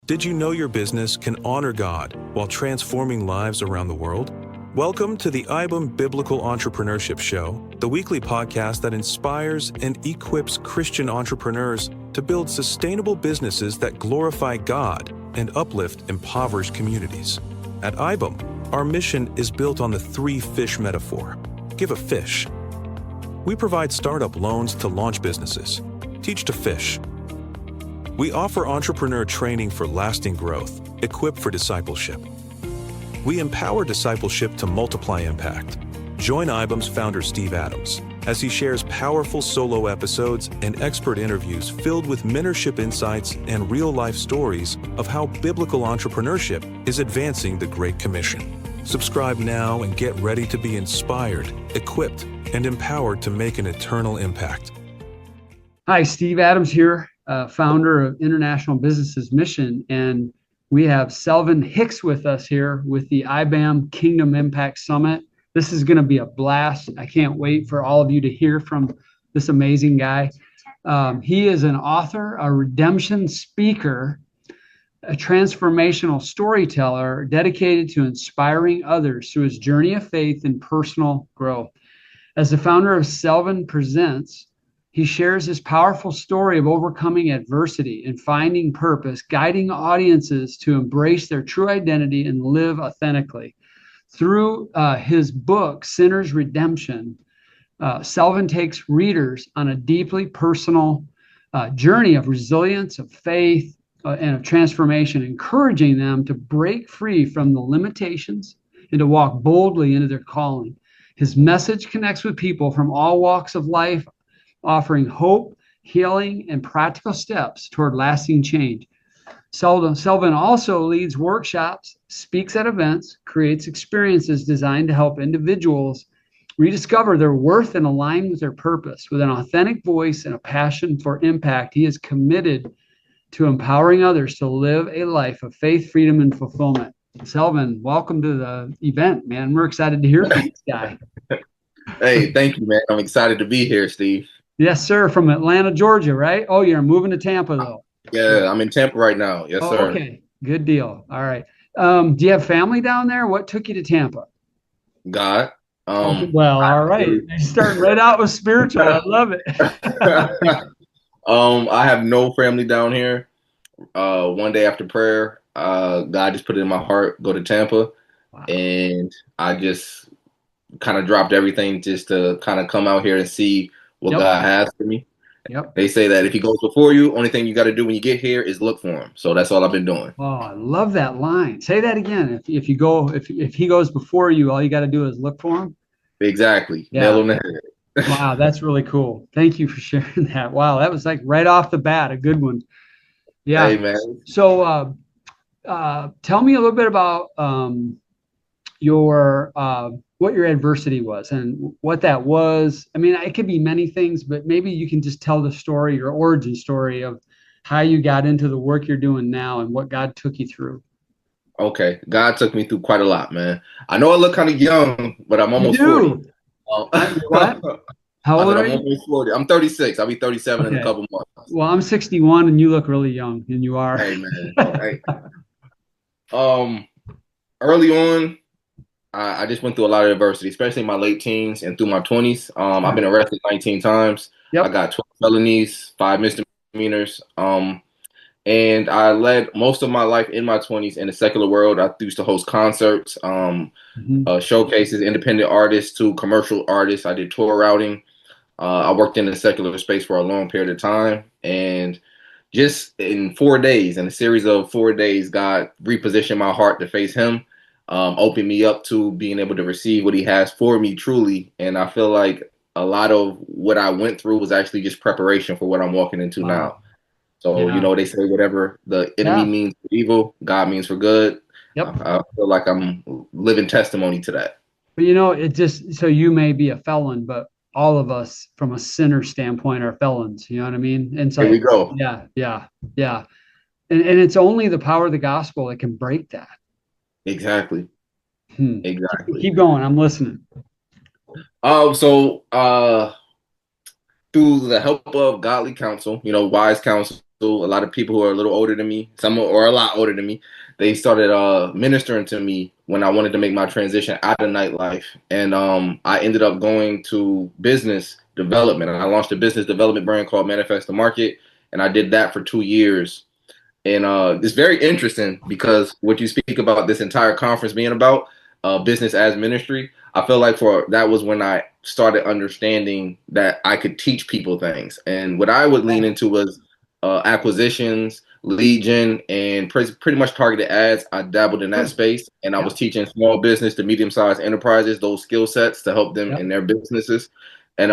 Did you know your business can honor God while transforming lives around the world? Welcome to the iBAM Biblical Entrepreneurship Show, the weekly podcast that inspires and equips Christian entrepreneurs to build sustainable businesses that glorify God and uplift impoverished communities. At iBAM, our mission is built on the three fish metaphor. Give a fish. We provide startup loans to launch businesses. Teach to fish. We offer entrepreneur training for lasting growth, equipped for discipleship. We empower discipleship to multiply impact. Join iBAM's founder, Steve Adams, as he shares powerful solo episodes and expert interviews filled with mentorship insights and real-life stories of how biblical entrepreneurship is advancing the Great Commission. Subscribe now and get ready to be inspired, equipped, and empowered to make an eternal impact. Hi, Steve Adams here, founder of International Businesses Mission, and we have Selvin Hicks with us here with the iBAM Kingdom Impact Summit. This is going to be a blast. I can't wait for all of you to hear from this amazing guy. He is an author, a redemption speaker, a transformational storyteller dedicated to inspiring others through his journey of faith and personal growth. As the founder of Selvin Presents, he shares his powerful story of overcoming adversity and finding purpose, guiding audiences to embrace their true identity and live authentically. Through his book, Sinner's Redemption, Selvin takes readers on a deeply personal journey of resilience, of faith, and of transformation, encouraging them to break free from the limitations and to walk boldly into their calling. His message connects with people from all walks of life, offering hope, healing, and practical steps toward lasting change. Selvin also leads workshops, speaks at events, creates experiences designed to help individuals rediscover their worth and align with their purpose. With an authentic voice and a passion for impact, he is committed to empowering others to live a life of faith, freedom, and fulfillment. Selvin, welcome to the event, man. We're excited to hear from this guy. Hey, thank you, man. I'm excited to be here, Steve. Yes, sir. From Atlanta, Georgia, right? Oh, you're moving to Tampa, though. Yeah, I'm in Tampa right now. Yes, sir. Okay. Good deal. All right. Do you have family down there? What took you to Tampa? God. Well, all right. You're starting right out with spiritual. I love it. I have no family down here. One day after prayer, God just put it in my heart, go to Tampa. Wow. And I just kind of dropped everything just to kind of come out here and see what God has for me. Yep. They say that if he goes before you, only thing you got to do when you get here is look for him. So that's all I've been doing. Oh, I love that line. Say that again. If he goes before you, all you got to do is look for him. Exactly. Yeah. Nail on the head. Wow, that's really cool. Thank you for sharing that. Wow, that was like right off the bat, a good one. Yeah. Hey, man. So tell me a little bit about what your adversity was and what that was. I mean, it could be many things, but maybe you can just tell the story, your origin story of how you got into the work you're doing now and what God took you through. Okay. God took me through quite a lot, man. I know I look kind of young, but I'm almost 40. What? How old are you? I'm almost 40. I'm 36. I'll be 37 in a couple months. Well, I'm 61 and you look really young, and you are. Hey, man. Early on, I just went through a lot of adversity, especially in my late teens and through my 20s. I've been arrested 19 times. Yep. I got 12 felonies, 5 misdemeanors. And I led most of my life in my 20s in the secular world. I used to host concerts, showcases, independent artists to commercial artists. I did tour routing. I worked in the secular space for a long period of time. And just in 4 days, in a series of 4 days, God repositioned my heart to face him. Opened me up to being able to receive what he has for me truly. And I feel like a lot of what I went through was actually just preparation for what I'm walking into now. So, you know, they say whatever the enemy means for evil, God means for good. Yep. I feel like I'm living testimony to that. But, you know, it just, so you may be a felon, but all of us from a sinner standpoint are felons. You know what I mean? And so, here we go. Yeah. And it's only the power of the gospel that can break that. Exactly. Exactly. Keep going. I'm listening. So through the help of godly counsel, you know, wise counsel, a lot of people who are a little older than me, some or a lot older than me, they started ministering to me when I wanted to make my transition out of nightlife. And I ended up going to business development. I launched a business development brand called Manifest the Market, and I did that for 2 years. And it's very interesting because what you speak about this entire conference being about business as ministry, I feel like that was when I started understanding that I could teach people things. And what I would lean into was acquisitions, lead gen, and pretty much targeted ads. I dabbled in that space, and I was teaching small business to medium-sized enterprises those skill sets to help them in their businesses. And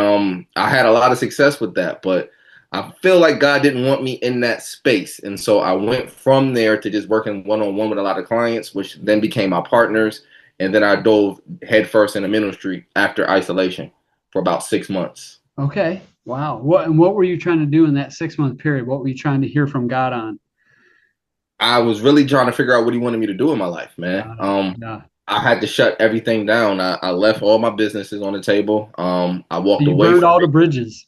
I had a lot of success with that, but I feel like God didn't want me in that space. And so I went from there to just working one-on-one with a lot of clients, which then became my partners. And then I dove headfirst into ministry after isolation for about 6 months. Okay. Wow. What were you trying to do in that 6 month period? What were you trying to hear from God on? I was really trying to figure out what he wanted me to do in my life, man. I had to shut everything down. I left all my businesses on the table. I walked away burned from all the bridges.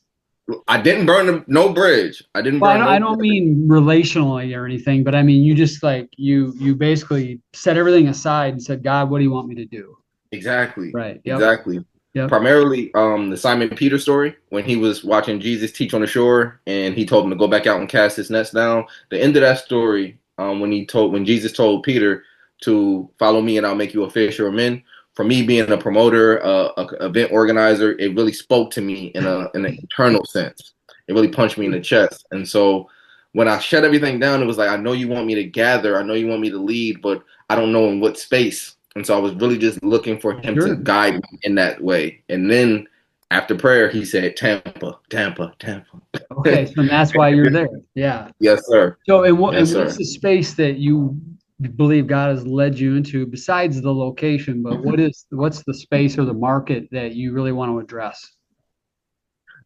I didn't burn no bridge. I didn't burn I don't mean relationally or anything, but I mean you just like you basically set everything aside and said, God, what do you want me to do? Exactly. Right. Yep. Exactly. Yep. Primarily the Simon Peter story, when he was watching Jesus teach on the shore and he told him to go back out and cast his nets down. The end of that story, when Jesus told Peter to follow me and I'll make you a fisher of men. For me being a promoter, a event organizer, it really spoke to me in an internal sense. It really punched me in the chest. And so when I shut everything down, it was like, I know you want me to gather, I know you want me to lead, but I don't know in what space. And so I was really just looking for him to guide me in that way. And then after prayer, he said, Tampa, Tampa, Tampa. Okay, so that's why you're there. Yeah. Yes, sir. So what's the space that you believe God has led you into besides the location, but what's the space or the market that you really want to address?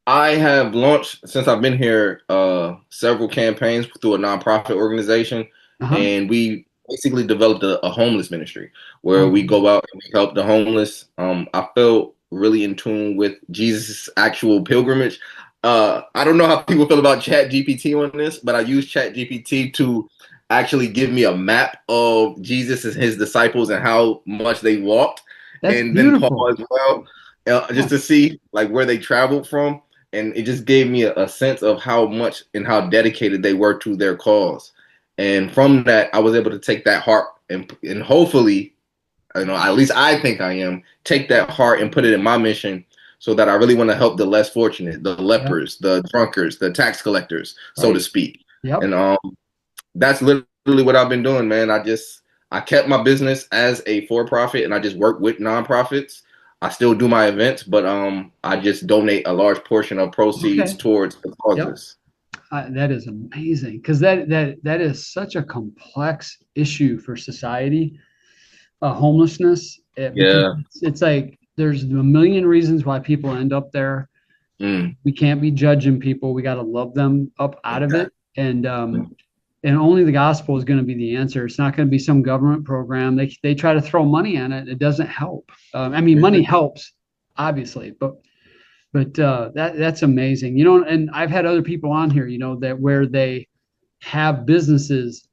I have launched, since I've been here, several campaigns through a nonprofit organization, and we basically developed a homeless ministry where we go out and we help the homeless. I felt really in tune with Jesus' actual pilgrimage. I don't know how people feel about ChatGPT on this, but I use ChatGPT to actually give me a map of Jesus and his disciples and how much they walked. That's and beautiful. Then Paul as well, just to see like where they traveled from. And it just gave me a sense of how much and how dedicated they were to their cause. And from that, I was able to take that heart and hopefully, at least I think I am, take that heart and put it in my mission so that I really want to help the less fortunate, the lepers, the drunkards, the tax collectors, so to speak. And that's literally what I've been doing, man. I kept my business as a for-profit and I just work with nonprofits. I still do my events, but I just donate a large portion of proceeds towards the causes. That is amazing because that is such a complex issue for society. Homelessness. It's like there's a million reasons why people end up there. We can't be judging people. We got to love them up out of it, and only the gospel is going to be the answer. It's not going to be some government program. They try to throw money on it. It doesn't help. I mean, money helps, obviously, but that's amazing. And I've had other people on here, that where they have businesses,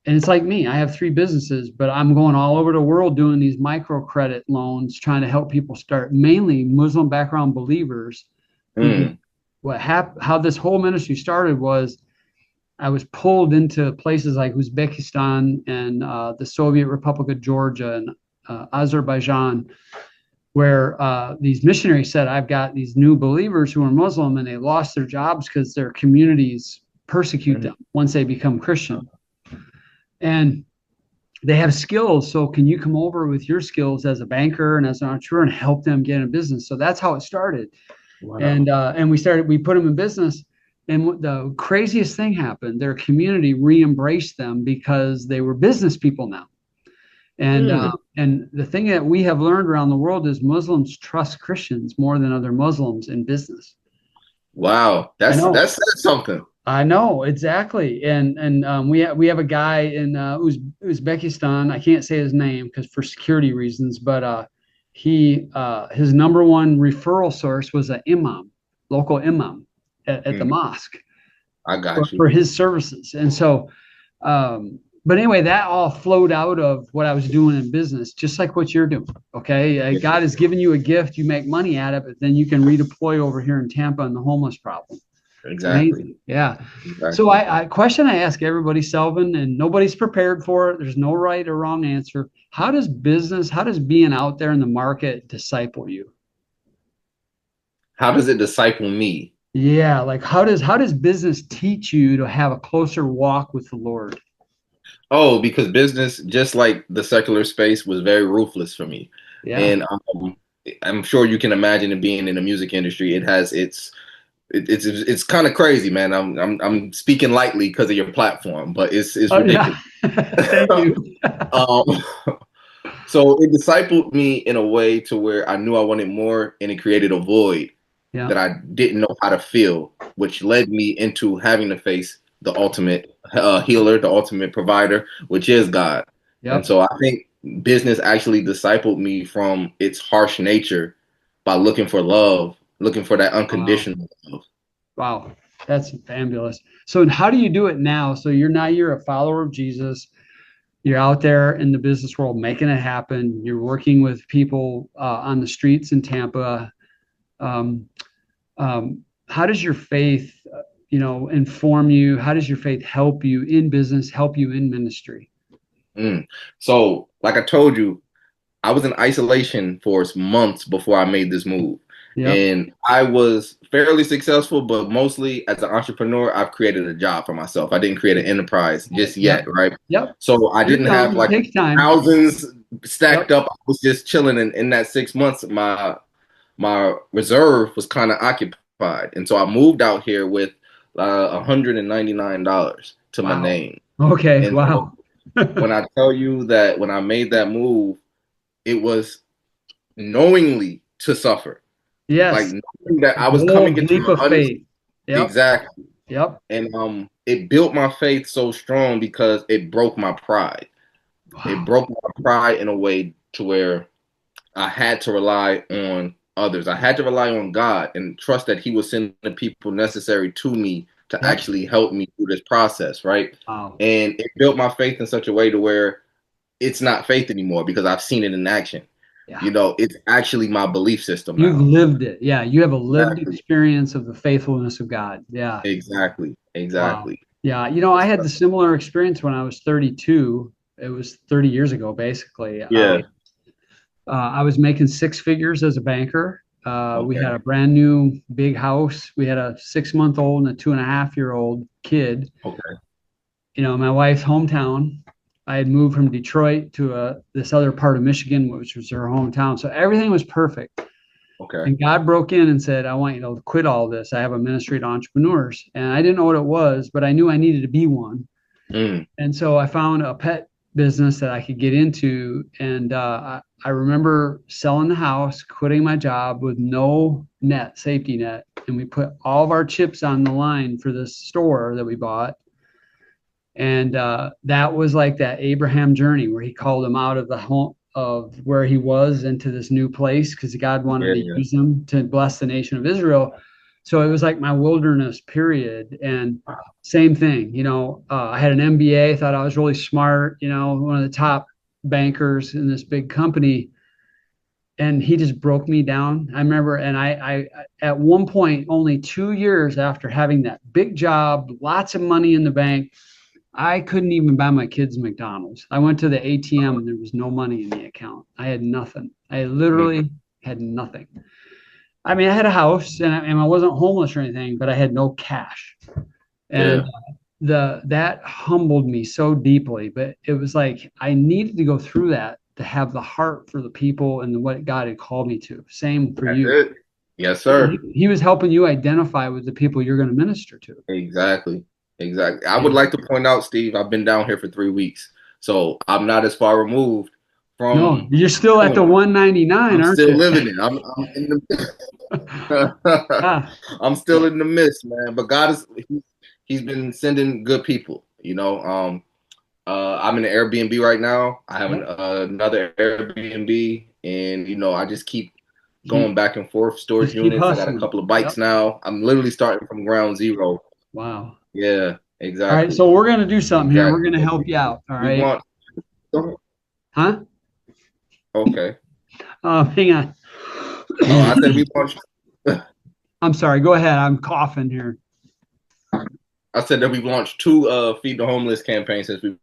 and it's like me. I have 3 businesses, but I'm going all over the world doing these microcredit loans, trying to help people start, mainly Muslim background believers. How this whole ministry started was, I was pulled into places like Uzbekistan and the Soviet Republic of Georgia and Azerbaijan, where these missionaries said, I've got these new believers who are Muslim and they lost their jobs because their communities persecute them once they become Christian. And they have skills. So can you come over with your skills as a banker and as an entrepreneur and help them get in business? So that's how it started. Wow. And we put them in business. And the craziest thing happened, their community re-embraced them because they were business people now. And the thing that we have learned around the world is Muslims trust Christians more than other Muslims in business. Wow, that's something. I know, exactly. And we have a guy in Uzbekistan. I can't say his name because for security reasons, but his number one referral source was an imam, local imam. At the mosque. I got you. for his services. And so, but anyway, that all flowed out of what I was doing in business, just like what you're doing. Okay. God has given you a gift, you make money at it, but then you can redeploy over here in Tampa and the homeless problem. Exactly. Amazing. Yeah. Exactly. So I question I ask everybody, Selvin, and nobody's prepared for it. There's no right or wrong answer. How does being out there in the market disciple you? How does it disciple me? Yeah, like how does business teach you to have a closer walk with the Lord? Oh, because business, just like the secular space, was very ruthless for me. Yeah. And I'm sure you can imagine it being in the music industry. It has it's kind of crazy, man. I'm speaking lightly because of your platform, but it's Oh yeah. ridiculous. Thank you. um, so it discipled me in a way to where I knew I wanted more, and it created a void Yeah. that I didn't know how to fill, which led me into having to face the ultimate healer, the ultimate provider, which is God. And Yep. so I think business actually discipled me from its harsh nature by looking for love, looking for that Wow. unconditional love. Wow. That's fabulous. So how do you do it now? So you're a follower of Jesus. You're out there in the business world making it happen. You're working with people on the streets in Tampa. Um, how does your faith, inform you? How does your faith help you in business, help you in ministry? Mm. So, like I told you, I was in isolation for months before I made this move. Yep. And I was fairly successful, but mostly as an entrepreneur, I've created a job for myself. I didn't create an enterprise just yet, Yep. right? Yep. So I You're didn't have young. It like takes time. thousands stacked Yep. up. I was just chilling. And in that 6 months, my reserve was kind of occupied. And so I moved out here with $199 to my Wow. name. Okay. And so Wow. when I tell you that when I made that move, it was knowingly to suffer, like Yes. knowing that I was coming Bold into leap of faith. Yep. exactly, Yep. and it built my faith so strong because it broke my pride. It Wow. broke my pride in a way to where I had to rely on others. I had to rely on God and trust that He would send the people necessary to me to Yep. actually help me through this process, right? Wow. And it built my faith in such a way to where it's not faith anymore because I've seen it in action. Yeah. It's actually my belief system You've now. lived it. Yeah. You have a lived Exactly. experience of the faithfulness of God. Yeah. Exactly. Wow. Exactly. Yeah. I had the similar experience when I was 32. It was 30 years ago, basically. Yeah. I was making six figures as a banker. We had Okay. a brand new big house. We had a 6 month old and a 2.5 year old kid. Okay. My wife's hometown. I had moved from Detroit to this other part of Michigan, which was her hometown. So everything was perfect. Okay. And God broke in and said, I want you to quit all this. I have a ministry to entrepreneurs. And I didn't know what it was, but I knew I needed to be one. Mm. And so I found a pet business that I could get into. And I remember selling the house, quitting my job with no safety net. And we put all of our chips on the line for this store that we bought. And that was like that Abraham journey where he called him out of the home of where he was into this new place because God wanted Yeah. to Yeah. use him to bless the nation of Israel. So it was like my wilderness period. And same thing, I had an MBA, thought I was really smart, one of the top bankers in this big company. And he just broke me down. I remember, and I at one point, only 2 years after having that big job, lots of money in the bank, I couldn't even buy my kids McDonald's. I went to the ATM and there was no money in the account. I had nothing. I Mm. literally had nothing. I mean, I had a house and I wasn't homeless or anything, but I had no cash. And Yeah. that humbled me so deeply. But it was like I needed to go through that to have the heart for the people and what God had called me to. Same for That's you. it. Yes, sir. He was helping you identify with the people you're going to minister to. Exactly. Exactly. I Yeah. would like to point out, Steve, I've been down here for 3 weeks, so I'm not as far removed No, from. you're still at the 199, I'm aren't still you? living it. I'm in the. Ah, I'm still in the midst, man. But God he's been sending good people. I'm in an Airbnb right now. I have yep. another Airbnb, and I just keep going Keep back and forth. Storage just keep units. I got a hustling. couple of Yep. bikes now. I'm literally starting from ground zero. Wow. Yeah, All right, exactly. so we're gonna do something here. We're Exactly. gonna help you out. All We right. want, Huh? okay. Hang on. Oh, I said we want, I'm sorry. Go ahead. I'm coughing here. I said that we've launched two Feed the Homeless campaigns since we've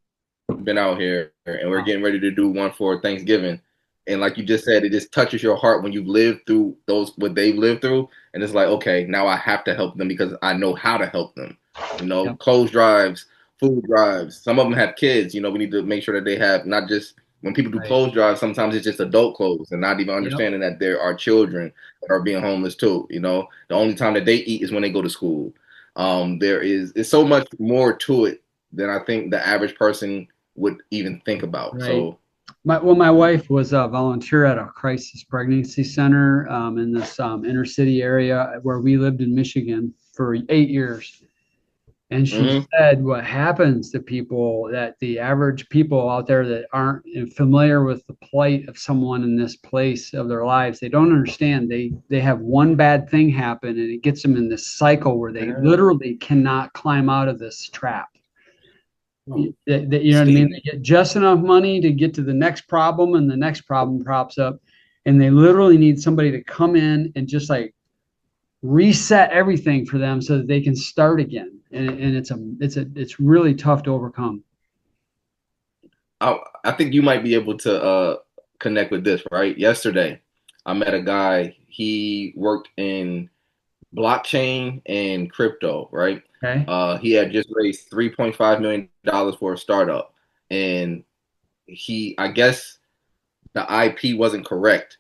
been out here, and we're Wow. getting ready to do one for Thanksgiving. And like you just said, it just touches your heart when you've lived through those what they've lived through, and it's like, okay, now I have to help them because I know how to help them. Yep. Clothes drives, food drives. Some of them have kids. We need to make sure that they have not just when people do Right. clothes drives. Sometimes it's just adult clothes, and not even Yep. understanding that there are children that are being homeless too. The only time that they eat is when they go to school. It's so much more to it than I think the average person would even think about. Right. So, My wife was a volunteer at a crisis pregnancy center in this inner city area where we lived in Michigan for 8 years. And she mhm. said what happens to people, that the average people out there that aren't familiar with the plight of someone in this place of their lives, they don't understand. They have one bad thing happen and it gets them in this cycle where they Yeah. literally cannot climb out of this trap. You know what I mean? Steve. They get just enough money to get to the next problem, and the next problem props up, and they literally need somebody to come in and just like reset everything for them so that they can start again. And it's really tough to overcome. I think you might be able to connect with this, right? Yesterday, I met a guy. He worked in blockchain and crypto, right? Okay. He had just raised $3.5 million for a startup, and I guess the IP wasn't correct,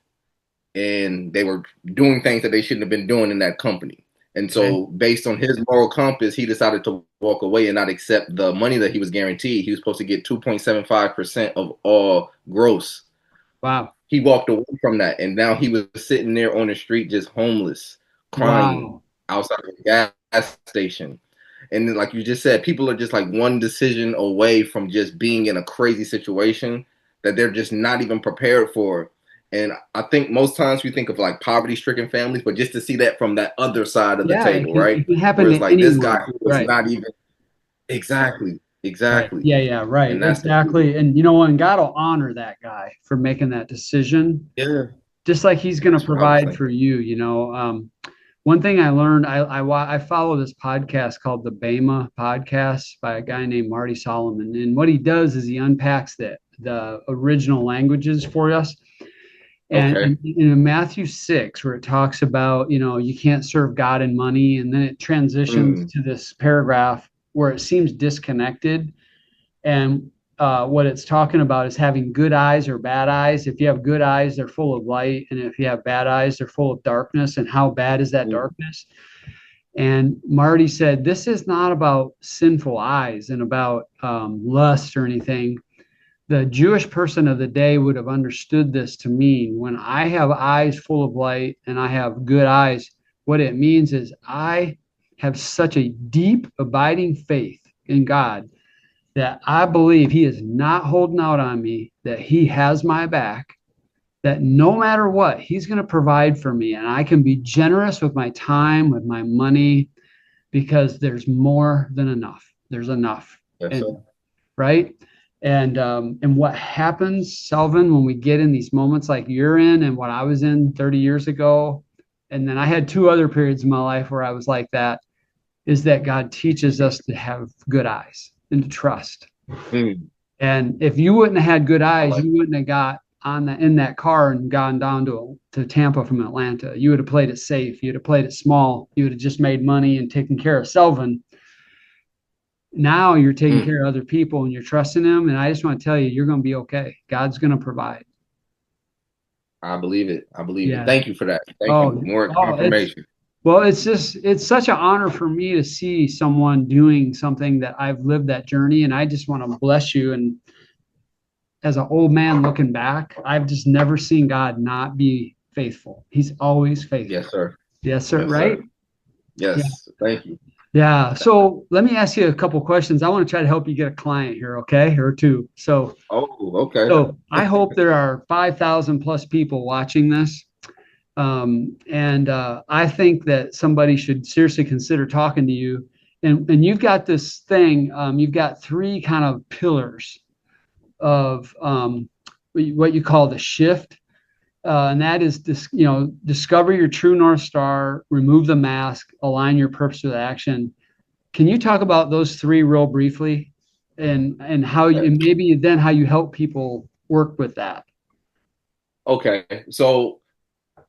and they were doing things that they shouldn't have been doing in that company. And Okay. so, based on his moral compass, he decided to walk away and not accept the money that he was guaranteed. He was supposed to get 2.75% of all gross. Wow. He walked away from that, and now he was sitting there on the street, just homeless, crying Wow. outside of a gas station. And then, like you just said, people are just like one decision away from just being in a crazy situation that they're just not even prepared for. And I think most times we think of like poverty-stricken families, but just to see that from that other side of the Yeah, table, right? it can happen Where it's to like this guy anyone. who was Right. not even exactly, Right. exactly, Yeah, yeah, right. and that's the Exactly. And you know what? And God will honor that guy for making that decision, yeah. just like he's going to That's what I was provide for thinking. you. One thing I learned, I follow this podcast called the BAMA podcast by a guy named Marty Solomon. And what he does is he unpacks the original languages for us. And Okay. in Matthew 6, where it talks about, you can't serve God and money, and then it transitions Mm, to this paragraph where it seems disconnected. And what it's talking about is having good eyes or bad eyes. If you have good eyes, they're full of light. And if you have bad eyes, they're full of darkness. And how bad is that mm, darkness? And Marty said, this is not about sinful eyes and about lust or anything. The Jewish person of the day would have understood this to mean when I have eyes full of light and I have good eyes, what it means is I have such a deep, abiding faith in God that I believe He is not holding out on me, that He has my back, that no matter what, He's going to provide for me. And I can be generous with my time, with my money, because there's more than enough. There's enough. yes, sir. And right. And what happens, Selvin, when we get in these moments like you're in and what I was in 30 years ago, and then I had two other periods in my life where I was like that, is that God teaches us to have good eyes and to trust. Mm, And if you wouldn't have had good I eyes, like. you wouldn't have got in that car and gone down to Tampa from Atlanta. You would have played it safe. You'd have played it small. You would have just made money and taken care of Selvin. Now you're taking Mm, care of other people and you're trusting them. And I just want to tell you, you're going to be okay. God's going to provide. I believe it. I believe it. Yeah. Thank you for that. Thank you. Oh, More oh, confirmation. it's such an honor for me to see someone doing something that I've lived that journey. And I just want to bless you. And as an old man looking back, I've just never seen God not be faithful. He's always faithful. Yes, sir. Yes, sir. Yes, Right? sir. Yeah. Yes. Thank you. Yeah. So let me ask you a couple questions. I want to try to help you get a client here, okay? Or two. Oh, okay. So I hope there are 5,000 plus people watching this. And I think that somebody should seriously consider talking to you. and you've got this thing. You've got three kind of pillars of what you call the shift, and that is this. Discover your true north star, remove the mask, align your purpose with action. Can you talk about those three real briefly, and how you, and maybe then how you help people work with that? Okay, so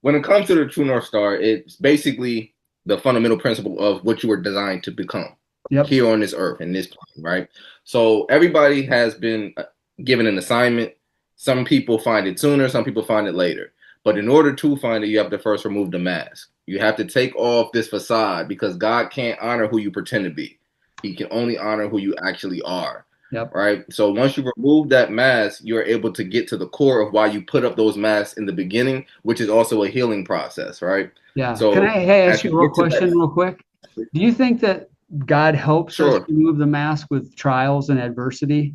when it comes to the true north star, it's basically the fundamental principle of what you were designed to become Yep. here on this earth in this plane, right? So everybody has been given an assignment. Some people find it sooner, some people find it later. But in order to find it, you have to first remove the mask. You have to take off this facade because God can't honor who you pretend to be. He can only honor who you actually are. Yep. Right. So once you remove that mask, you're able to get to the core of why you put up those masks in the beginning, which is also a healing process. Right. Yeah. Can So I ask as you you a real get to question that, real quick? Do you think that God helps us sure. remove the mask with trials and adversity?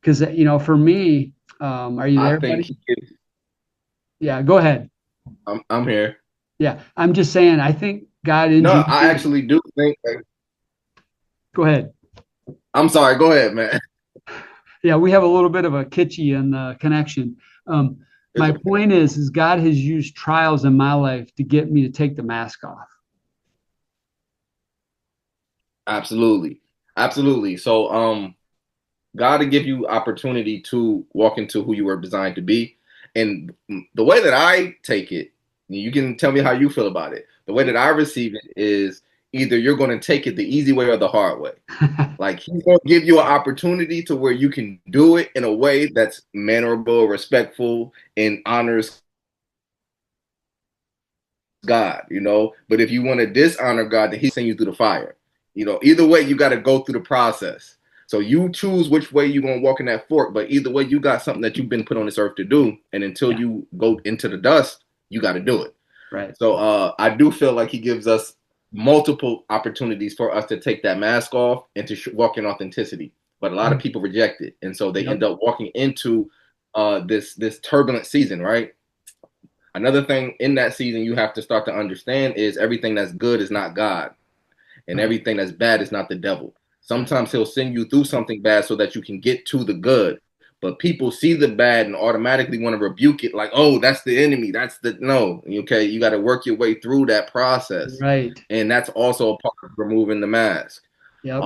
Because, for me, are you I there, think buddy? he gives, Yeah, go ahead. I'm here. Yeah, I'm just saying, I think God No, I engineered. actually do think that, Go ahead. I'm sorry, go ahead, man. Yeah, we have a little bit of a kitschy in the connection. Um, It's my okay. point is God has used trials in my life to get me to take the mask off. Absolutely. Absolutely. So God to give you opportunity to walk into who you were designed to be. And the way that I take it, you can tell me how you feel about it. The way that I receive it is either you're going to take it the easy way or the hard way. Like he's going to give you an opportunity to where you can do it in a way that's mannerable, respectful, and honors God, But if you want to dishonor God, then he's sending you through the fire. Either way, you got to go through the process. So you choose which way you're going to walk in that fork. But either way, you got something that you've been put on this earth to do. And until Yeah, you go into the dust, you got to do it. right. So I do feel like he gives us multiple opportunities for us to take that mask off and to walk in authenticity. But a lot of people reject it. And so they Yep. end up walking into this turbulent season, right? Another thing in that season you have to start to understand is everything that's good is not God, and Right. everything that's bad is not the devil. Right. Sometimes he'll send you through something bad so that you can get to the good. But people see the bad and automatically want to rebuke it, like, "Oh, that's the enemy. That's the no." Okay, you got to work your way through that process, Right. and that's also a part of removing the mask. Yep.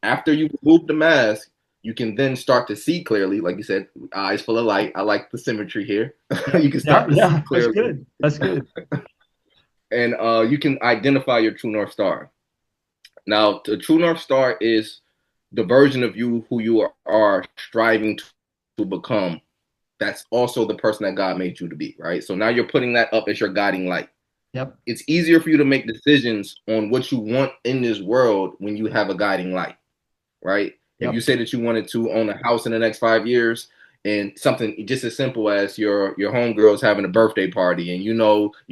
After you remove the mask, you can then start to see clearly. Like you said, eyes full of light. I like the symmetry here. Yep. You can Yeah. start to see Yeah. That's clearly, good. That's good. and you can identify your true north star. Now, the true north star is the version of you who you are striving to become. That's also the person that God made you to be, right? So now you're putting that up as your guiding light. Yep. It's easier for you to make decisions on what you want in this world when you have a guiding light, right? If you Yep. say that you wanted to own a house in the next 5 years, and something just as simple as your homegirl's having a birthday party, and you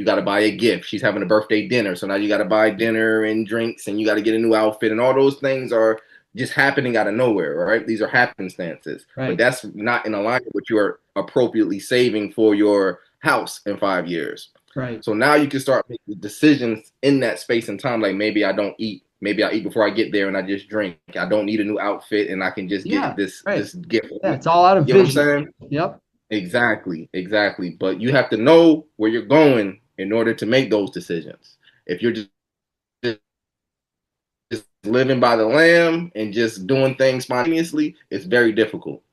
got to buy a gift. She's having a birthday dinner, so now you got to buy dinner and drinks, and you got to get a new outfit, and all those things are just happening out of nowhere, right? These are happenstances, but Right. that's not in alignment with your appropriately saving for your house in 5 years. Right. So now you can start making decisions in that space and time. Like maybe I don't eat. Maybe I eat before I get there and I just drink. I don't need a new outfit and I can just Yeah. get this Right. this gift. Yeah. It's all out of You know what I'm vision. saying? Yep. Exactly, exactly. But you have to know where you're going in order to make those decisions. If you're just living by the lamb and just doing things spontaneously, it's very difficult.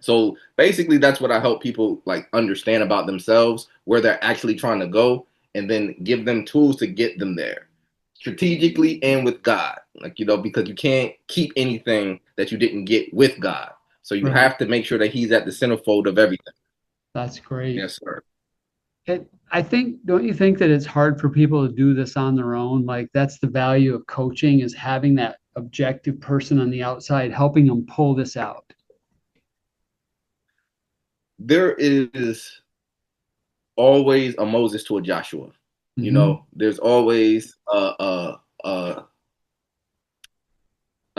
So basically, that's what I help people like understand about themselves, where they're actually trying to go, and then give them tools to get them there strategically and with God. Like, because you can't keep anything that you didn't get with God. So you Right. have to make sure that he's at the centerfold of everything. That's great. Yes, sir. I think, don't you think that it's hard for people to do this on their own? Like that's the value of coaching is having that objective person on the outside helping them pull this out. There is always a Moses to a Joshua. Hmm. There's always a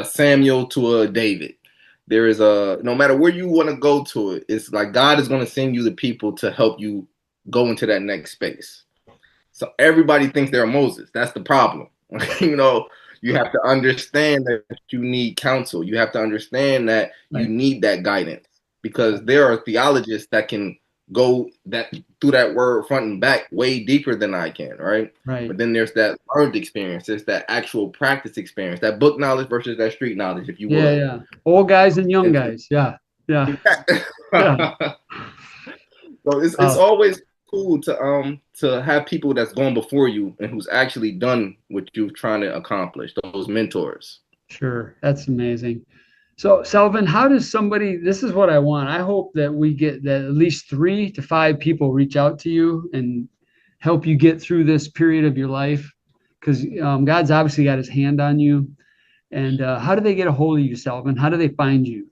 Samuel to a David. There is no matter where you want to go to it, it's like God is going to send you the people to help you go into that next space. So everybody thinks they're Moses. That's the problem. you know, You have to understand that you need counsel. You have to understand that you need that guidance, because there are theologists that can go that through that word front and back way deeper than I can, right? But then there's that learned experience, there's that actual practice experience, that book knowledge versus that street knowledge, if you will. Yeah. Old guys and young guys. Yeah. So it's always cool to have people that's gone before you and who's actually done what you're trying to accomplish, those mentors. Sure. That's amazing. So, Selvin, how does somebody, this is what I want. I hope that we get that at least 3 to 5 people reach out to you and help you get through this period of your life, because God's obviously got his hand on you. And how do they get a hold of you, Selvin? How do they find you?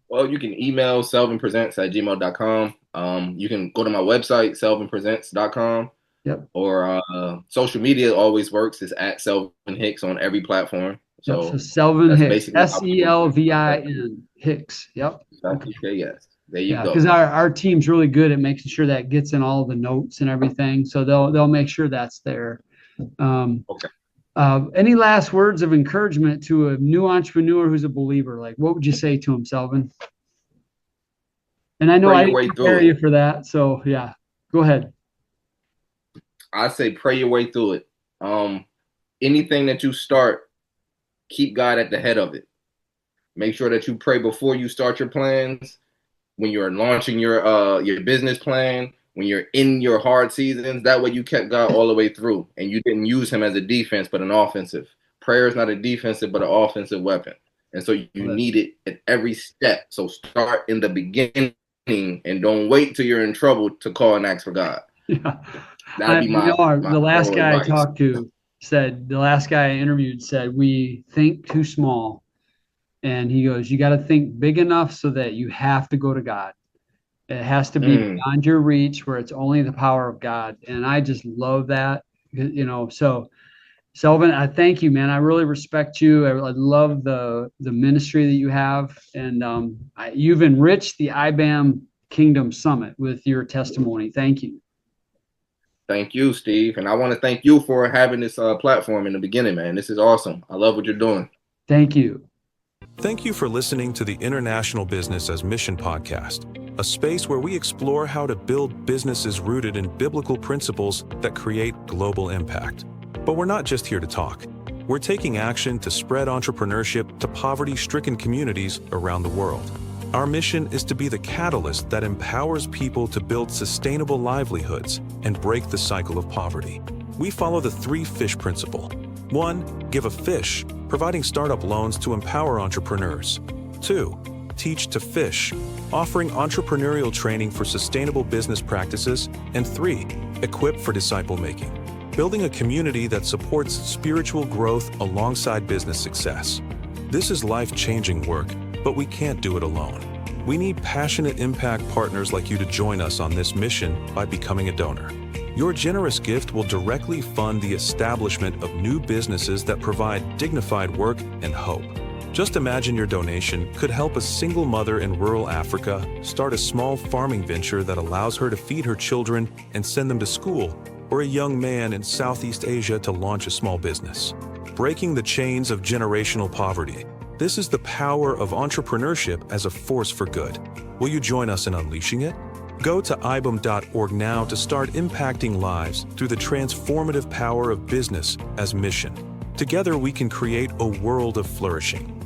Well, you can email selvinpresents@gmail.com. You can go to my website, selvinpresents.com. Yep. Or social media always works. It's at Selvin Hicks on every platform. So Selvin Hicks, Selvin Hicks. Yep. Okay. Yes. There you go. Because our team's really good at making sure that gets in all the notes and everything. So they'll make sure that's there. Okay. Any last words of encouragement to a new entrepreneur who's a believer? Like, what would you say to him, Selvin? And I know I didn't prepare you for that, so yeah, go ahead. I say pray your way through it. Anything that you start, keep God at the head of it. Make sure that you pray before you start your plans. When you're launching your business plan, when you're in your hard seasons, that way you kept God all the way through, and you didn't use him as a defense, but an offensive. Prayer is not a defensive, but an offensive weapon. And so you need it at every step. So start in the beginning and don't wait till you're in trouble to call and ask for God. Yeah. That'd be my the last guy advice. I talked to said, the last guy I interviewed said, we think too small. And he goes, you got to think big enough so that you have to go to God. It has to be beyond your reach, where it's only the power of God. And I just love that, so Selvin, I thank you, man. I really respect you. I love the ministry that you have. And you've enriched the iBAM Kingdom Summit with your testimony. Thank you. Thank you, Steve. And I want to thank you for having this platform in the beginning, man. This is awesome. I love what you're doing. Thank you. Thank you for listening to the International Business as Mission podcast, a space where we explore how to build businesses rooted in biblical principles that create global impact. But we're not just here to talk. We're taking action to spread entrepreneurship to poverty-stricken communities around the world. Our mission is to be the catalyst that empowers people to build sustainable livelihoods and break the cycle of poverty. We follow the 3 fish principle. 1, give a fish, providing startup loans to empower entrepreneurs. 2, teach to fish, offering entrepreneurial training for sustainable business practices. And 3, equip for disciple making, building a community that supports spiritual growth alongside business success. This is life-changing work, but we can't do it alone. We need passionate impact partners like you to join us on this mission by becoming a donor. Your generous gift will directly fund the establishment of new businesses that provide dignified work and hope. Just imagine your donation could help a single mother in rural Africa start a small farming venture that allows her to feed her children and send them to school, or a young man in Southeast Asia to launch a small business. Breaking the chains of generational poverty. This is the power of entrepreneurship as a force for good. Will you join us in unleashing it? Go to ibam.org now to start impacting lives through the transformative power of business as mission. Together we can create a world of flourishing.